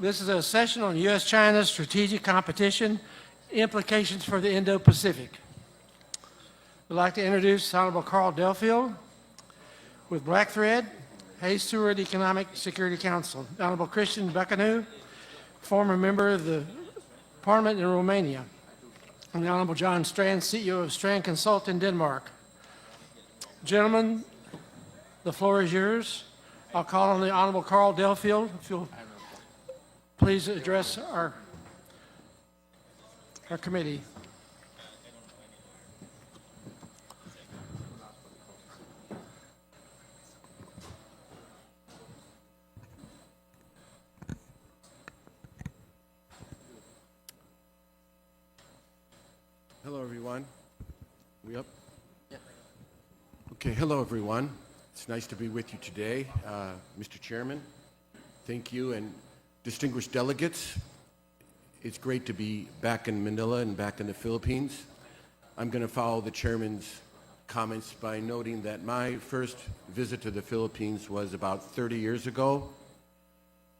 This is a session on U.S.-China strategic competition, implications for the Indo-Pacific. We'd like to introduce Honorable Carl Delfield with Black Thread, Hayes Stewart Economic Security Council. Honorable Christian Bakanu, former member of the Parliament in Romania. And the Honorable John Strand, CEO of Strand Consult in Denmark. Gentlemen, the floor is yours. I'll call on the Honorable Carl Delfield, if you'll please address our committee. Hello, everyone. We up? Yeah. Okay, hello, everyone. It's nice to be with you today. Mr. Chairman, thank you, and distinguished delegates. It's great to be back in Manila and back in the Philippines. I'm going to follow the chairman's comments by noting that my first visit to the Philippines was about 30 years ago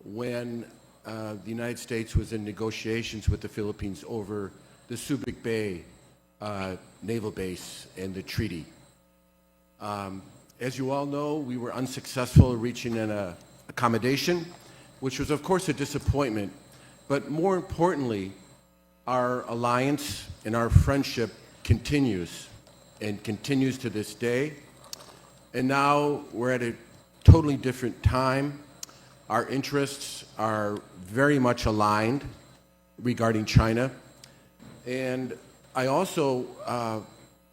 when the United States was in negotiations with the Philippines over the Subic Bay naval base and the treaty. As you all know, we were unsuccessful in reaching an accommodation, which was, of course, a disappointment. But more importantly, our alliance and our friendship continues and continues to this day. And now we're at a totally different time. Our interests are very much aligned regarding China. And I also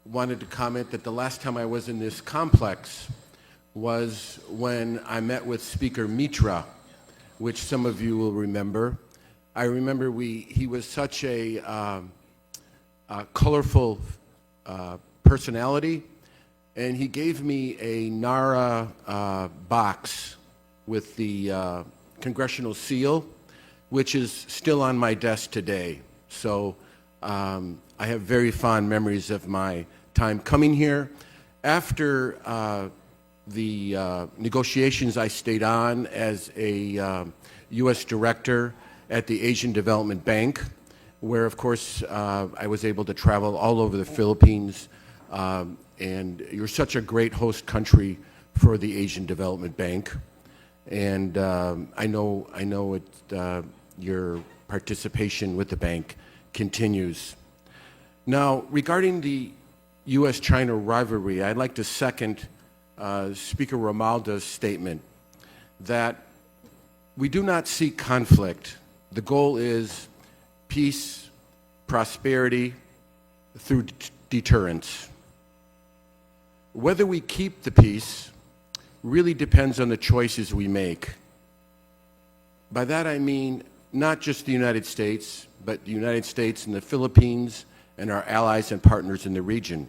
wanted to comment that the last time I was in this complex was when I met with Speaker Mitra, which some of you will remember. I remember he was such a colorful personality, and he gave me a NARA box with the congressional seal, which is still on my desk today. So I have very fond memories of my time coming here. After the negotiations, I stayed on as a U.S. director at the Asian Development Bank, where, of course, I was able to travel all over the Philippines. And you're such a great host country for the Asian Development Bank. And I know your participation with the bank continues. Now, regarding the U.S.-China rivalry, I'd like to second Speaker Romalda's statement that we do not seek conflict. The goal is peace, prosperity through deterrence. Whether we keep the peace really depends on the choices we make. By that I mean not just the United States, but the United States and the Philippines and our allies and partners in the region.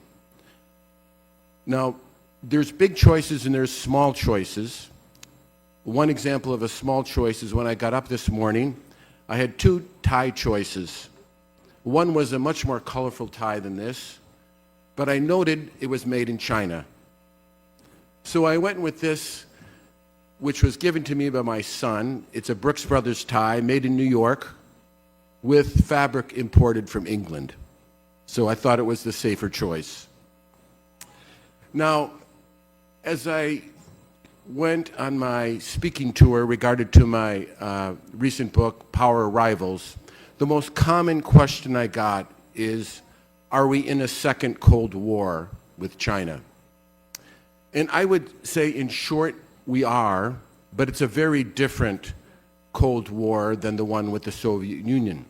Now, there's big choices and there's small choices. One example of a small choice is when I got up this morning, I had two tie choices. One was a much more colorful tie than this, but I noted it was made in China. So I went with this, which was given to me by my son. It's a Brooks Brothers tie made in New York with fabric imported from England. So I thought it was the safer choice. Now, as I went on my speaking tour regarding to my recent book, Power Rivals, the most common question I got is, are we in a second Cold War with China? And I would say, in short, we are, but it's a very different Cold War than the one with the Soviet Union.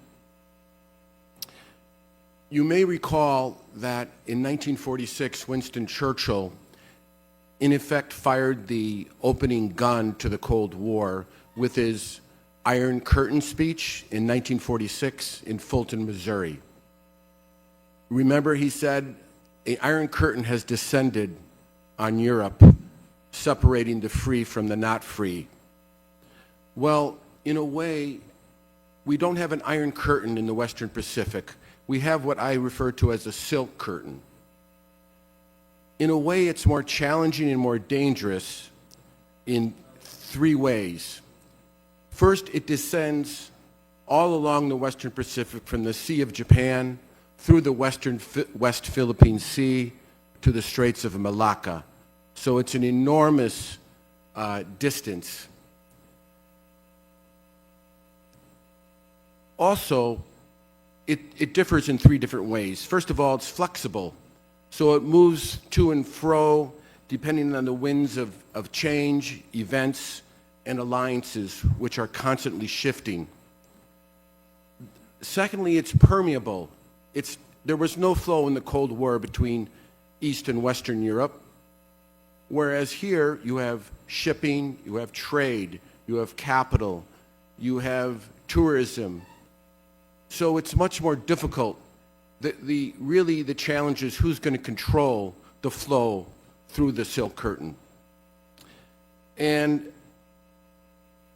You may recall that in 1946, Winston Churchill, in effect, fired the opening gun to the Cold War with his Iron Curtain speech in 1946 in Fulton, Missouri. Remember, he said, "An Iron Curtain has descended on Europe, separating the free from the not free." Well, in a way, we don't have an Iron Curtain in the Western Pacific. We have what I refer to as a silk curtain. In a way, it's more challenging and more dangerous in three ways. First, it descends all along the Western Pacific from the Sea of Japan through the West Philippine Sea to the Straits of Malacca. So it's an enormous distance. Also, it differs in three different ways. First of all, it's flexible. So it moves to and fro depending on the winds of change, events, and alliances, which are constantly shifting. Secondly, it's permeable. There was no flow in the Cold War between East and Western Europe, whereas here you have shipping, you have trade, you have capital, you have tourism. So it's much more difficult. Really the challenge is who's going to control the flow through the Silk Curtain. And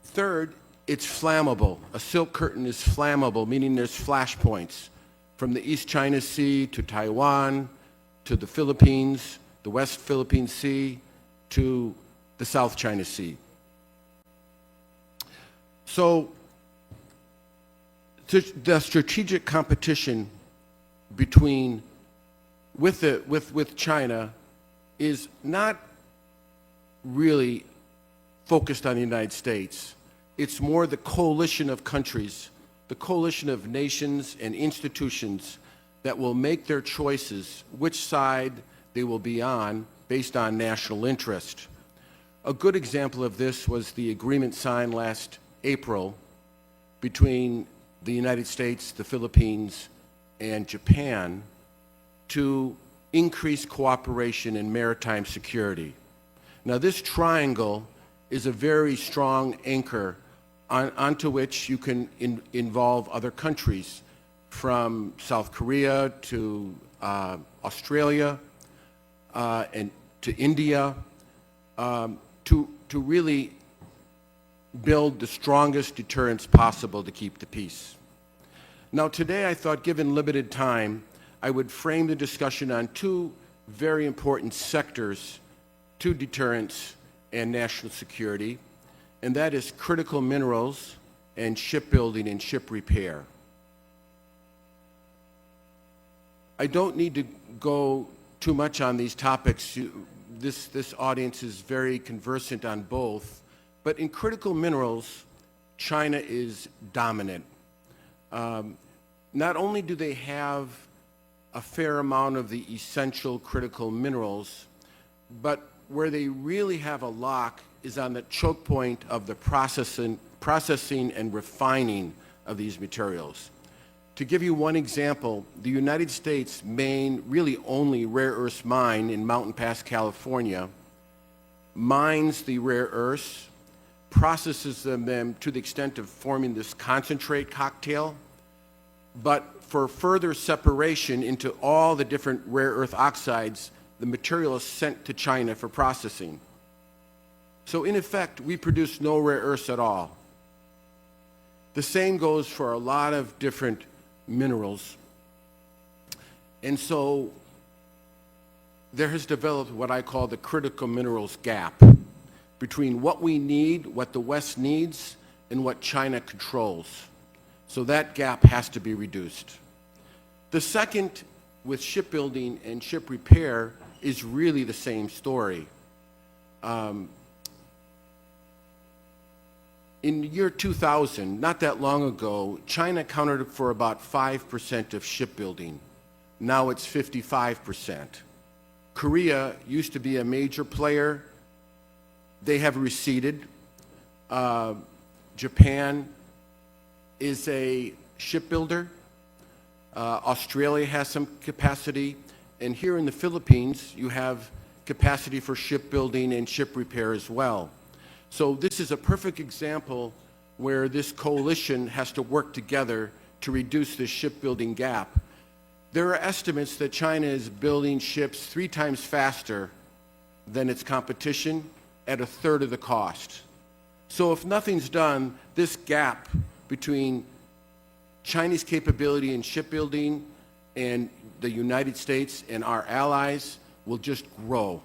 third, it's flammable. A Silk Curtain is flammable, meaning there's flashpoints from the East China Sea to Taiwan, to the Philippines, the West Philippine Sea, to the South China Sea. So the strategic competition with China is not really focused on the United States. It's more the coalition of countries, the coalition of nations and institutions that will make their choices, which side they will be on based on national interest. A good example of this was the agreement signed last April between the United States, the Philippines, and Japan to increase cooperation in maritime security. Now, this triangle is a very strong anchor onto which you can involve other countries, from South Korea to Australia and to India, to really build the strongest deterrence possible to keep the peace. Now, today I thought, given limited time, I would frame the discussion on two very important sectors to deterrence and national security, and that is critical minerals and shipbuilding and ship repair. I don't need to go too much on these topics. This audience is very conversant on both. But in critical minerals, China is dominant. Not only do they have a fair amount of the essential critical minerals, but where they really have a lock is on the choke point of the processing and refining of these materials. To give you one example, the United States' main, really only rare earths mine in Mountain Pass, California, mines the rare earths, processes them to the extent of forming this concentrate cocktail, but for further separation into all the different rare earth oxides, the material is sent to China for processing. So in effect, we produce no rare earths at all. The same goes for a lot of different minerals. And so there has developed what I call the critical minerals gap between what we need, what the West needs, and what China controls. So that gap has to be reduced. The second, with shipbuilding and ship repair, is really the same story. In the year 2000, not that long ago, China accounted for about 5% of shipbuilding. Now it's 55%. Korea used to be a major player. They have receded. Japan is a shipbuilder. Australia has some capacity. And here in the Philippines, you have capacity for shipbuilding and ship repair as well. So this is a perfect example where this coalition has to work together to reduce this shipbuilding gap. There are estimates that China is building ships 3 times faster than its competition at a third of the cost. So if nothing's done, this gap between Chinese capability in shipbuilding and the United States and our allies will just grow.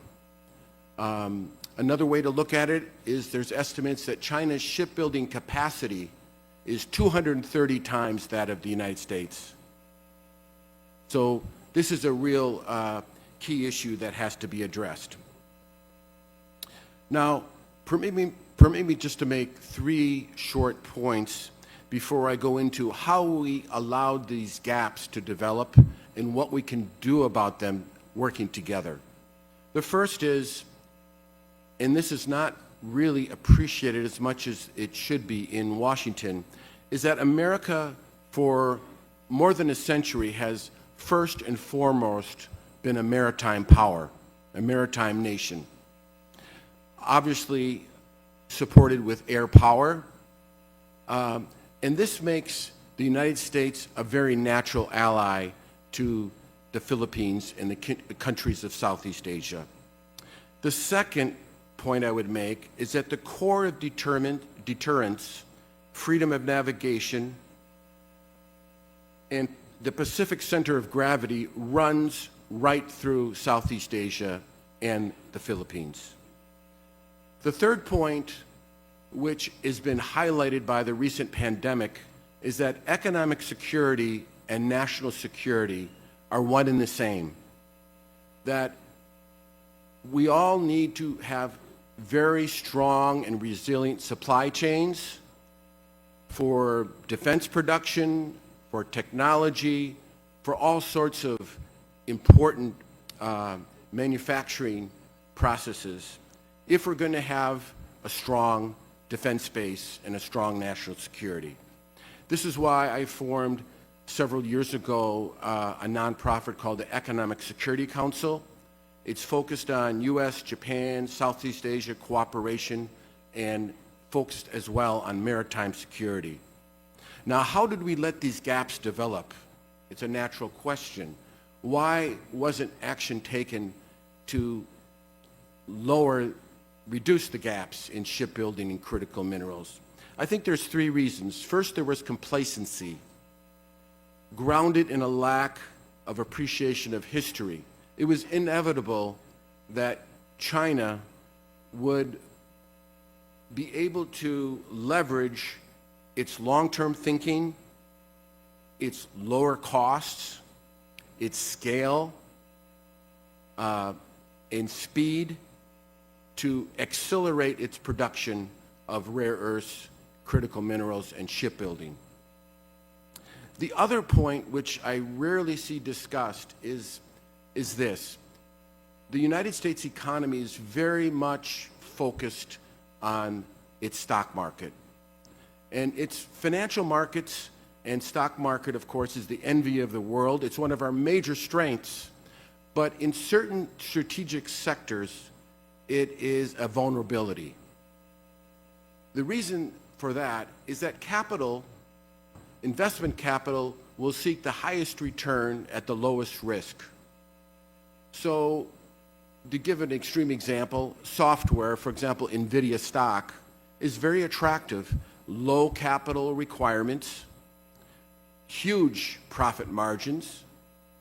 Another way to look at it is there's estimates that China's shipbuilding capacity is 230 times that of the United States. So this is a real key issue that has to be addressed. Now, permit me just to make 3 short points before I go into how we allowed these gaps to develop and what we can do about them working together. The first is, and this is not really appreciated as much as it should be in Washington, is that America for more than a century has first and foremost been a maritime power, a maritime nation. Obviously supported with air power, and this makes the United States a very natural ally to the Philippines and the countries of Southeast Asia. The second point I would make is that the core of deterrence, freedom of navigation, and the Pacific center of gravity runs right through Southeast Asia and the Philippines. The third point, which has been highlighted by the recent pandemic, is that economic security and national security are one and the same. That we all need to have very strong and resilient supply chains for defense production, for technology, for all sorts of important manufacturing processes, if we're going to have a strong defense base and a strong national security. This is why I formed several years ago a nonprofit called the Economic Security Council. It's focused on U.S., Japan, Southeast Asia cooperation, and focused as well on maritime security. Now, how did we let these gaps develop? It's a natural question. Why wasn't action taken to reduce the gaps in shipbuilding and critical minerals? I think there's 3 reasons. First, there was complacency, grounded in a lack of appreciation of history. It was inevitable that China would be able to leverage its long-term thinking, its lower costs, its scale, and speed to accelerate its production of rare earths, critical minerals, and shipbuilding. The other point, which I rarely see discussed, is this. The United States economy is very much focused on its stock market. And its financial markets and stock market, of course, is the envy of the world. It's one of our major strengths. But in certain strategic sectors, it is a vulnerability. The reason for that is that capital, investment capital, will seek the highest return at the lowest risk. So, to give an extreme example, software, for example, NVIDIA stock, is very attractive. Low capital requirements, huge profit margins,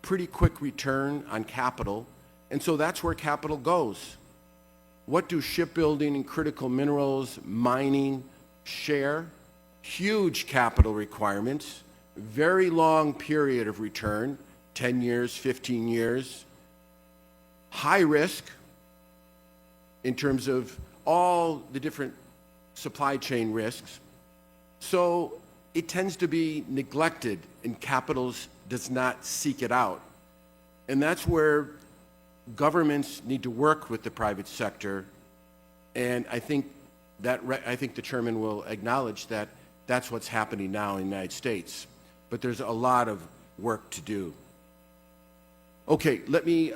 pretty quick return on capital, and so that's where capital goes. What do shipbuilding and critical minerals, mining share? Huge capital requirements, very long period of return, 10 years, 15 years, high risk in terms of all the different supply chain risks. So it tends to be neglected, and capital does not seek it out. And that's where governments need to work with the private sector, and I think the chairman will acknowledge that that's what's happening now in the United States. But there's a lot of work to do. Okay, let me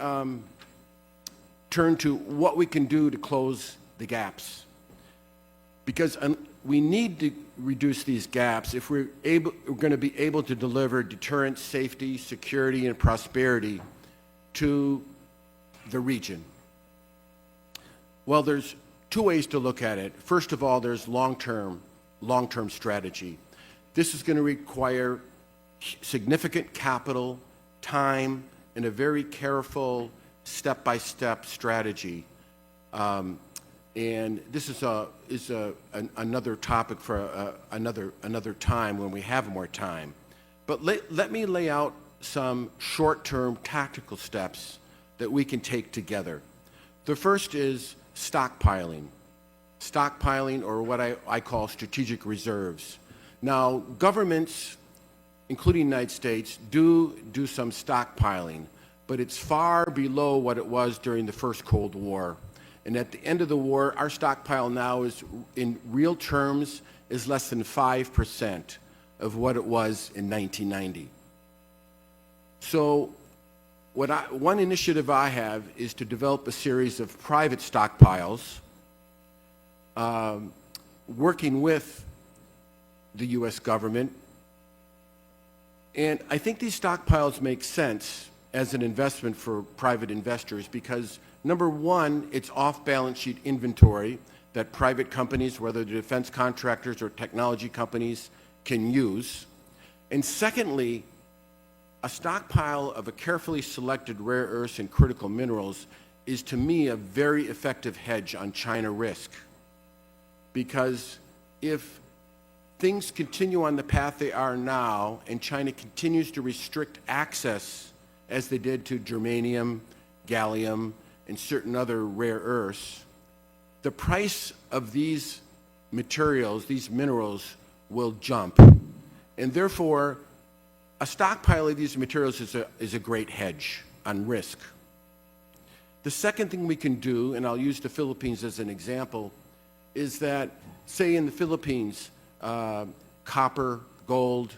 turn to what we can do to close the gaps. Because we need to reduce these gaps if we're going to be able to deliver deterrence, safety, security, and prosperity to the region. Well, there's 2 ways to look at it. First of all, there's long-term strategy. This is going to require significant capital, time, and a very careful step-by-step strategy. And this is another topic for another time when we have more time. But let me lay out some short-term tactical steps that we can take together. The first is stockpiling. Stockpiling, or what I call strategic reserves. Now, governments, including the United States, do some stockpiling, but it's far below what it was during the first Cold War. And at the end of the war, our stockpile now is, in real terms, is less than 5% of what it was in 1990. So one initiative I have is to develop a series of private stockpiles, working with the U.S. government. And I think these stockpiles make sense as an investment for private investors because, number one, it's off-balance sheet inventory that private companies, whether they're defense contractors or technology companies, can use. And secondly, a stockpile of a carefully selected rare earths and critical minerals is, to me, a very effective hedge on China risk. Because if things continue on the path they are now and China continues to restrict access, as they did to germanium, gallium, and certain other rare earths, the price of these materials, these minerals, will jump. And therefore, a stockpile of these materials is a great hedge on risk. The second thing we can do, and I'll use the Philippines as an example, is that, say in the Philippines, copper, gold,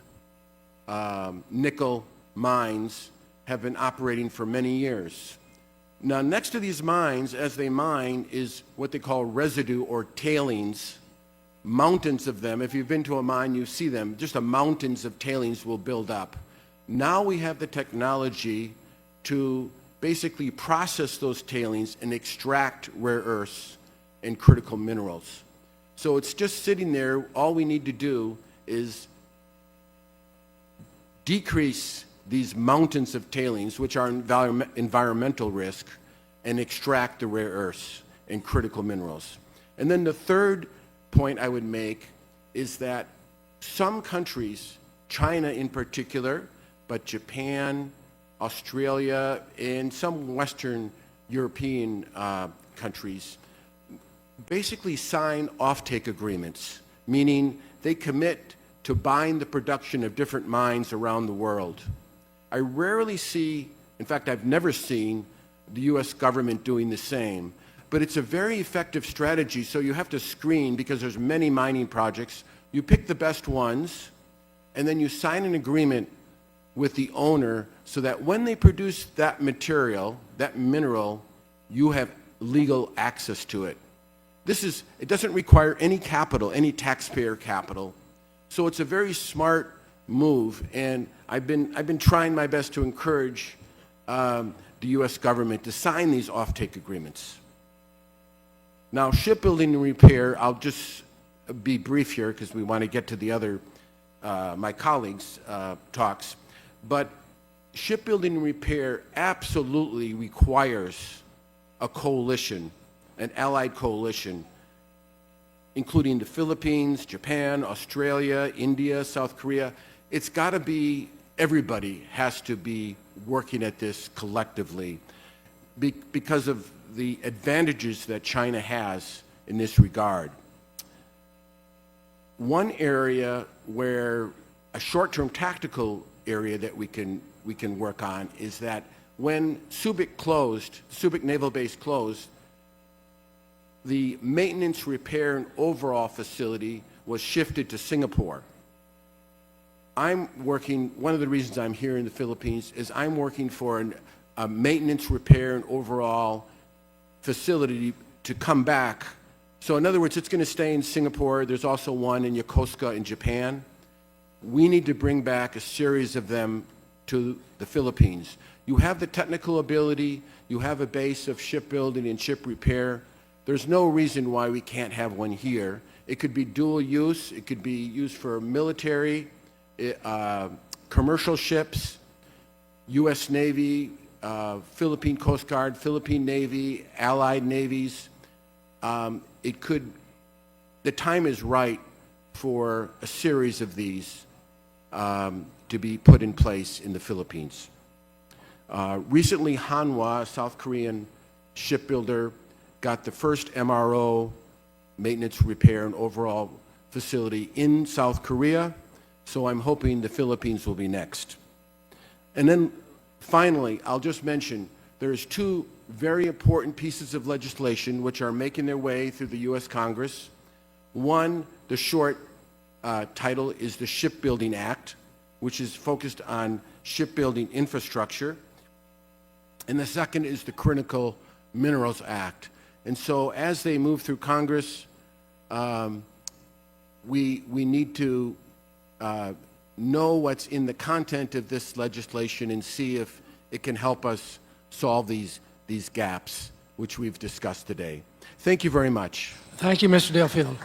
nickel mines have been operating for many years. Now, next to these mines, as they mine, is what they call residue or tailings. Mountains of them. If you've been to a mine, you see them. Just mountains of tailings will build up. Now we have the technology to basically process those tailings and extract rare earths and critical minerals. So it's just sitting there. All we need to do is decrease these mountains of tailings, which are environmental risk, and extract the rare earths and critical minerals. And then the third point I would make is that some countries, China in particular, but Japan, Australia, and some Western European countries, basically sign offtake agreements, meaning they commit to buying the production of different mines around the world. I rarely see, in fact, I've never seen the U.S. government doing the same, but it's a very effective strategy. So you have to screen, because there's many mining projects. You pick the best ones, and then you sign an agreement with the owner so that when they produce that material, that mineral, you have legal access to it. It doesn't require any capital, any taxpayer capital. So it's a very smart move, and I've been trying my best to encourage the U.S. government to sign these offtake agreements. Now, shipbuilding and repair, I'll just be brief here because we want to get to the other, my colleagues' talks. But shipbuilding and repair absolutely requires a coalition, an allied coalition, including the Philippines, Japan, Australia, India, South Korea. It's got to be, everybody has to be working at this collectively because of the advantages that China has in this regard. One area where a short-term tactical area that we can work on is that when Subic Naval Base closed, the maintenance, repair, and overall facility was shifted to Singapore. One of the reasons I'm here in the Philippines is I'm working for a maintenance, repair, and overall facility to come back. So in other words, it's going to stay in Singapore. There's also one in Yokosuka in Japan. We need to bring back a series of them to the Philippines. You have the technical ability. You have a base of shipbuilding and ship repair. There's no reason why we can't have one here. It could be dual use. It could be used for military, commercial ships, U.S. Navy, Philippine Coast Guard, Philippine Navy, allied navies. the time is right for a series of these to be put in place in the Philippines. Recently, Hanwha, a South Korean shipbuilder, got the first MRO, maintenance, repair, and overhaul facility in South Korea, so I'm hoping the Philippines will be next. And then finally, I'll just mention there's two very important pieces of legislation which are making their way through the U.S. Congress. One, the short title is the Shipbuilding Act, which is focused on shipbuilding infrastructure. And the second is the Critical Minerals Act. And so as they move through Congress, we need to know what's in the content of this legislation and see if it can help us solve these gaps which we've discussed today. Thank you very much. Thank you, Mr. Delfield.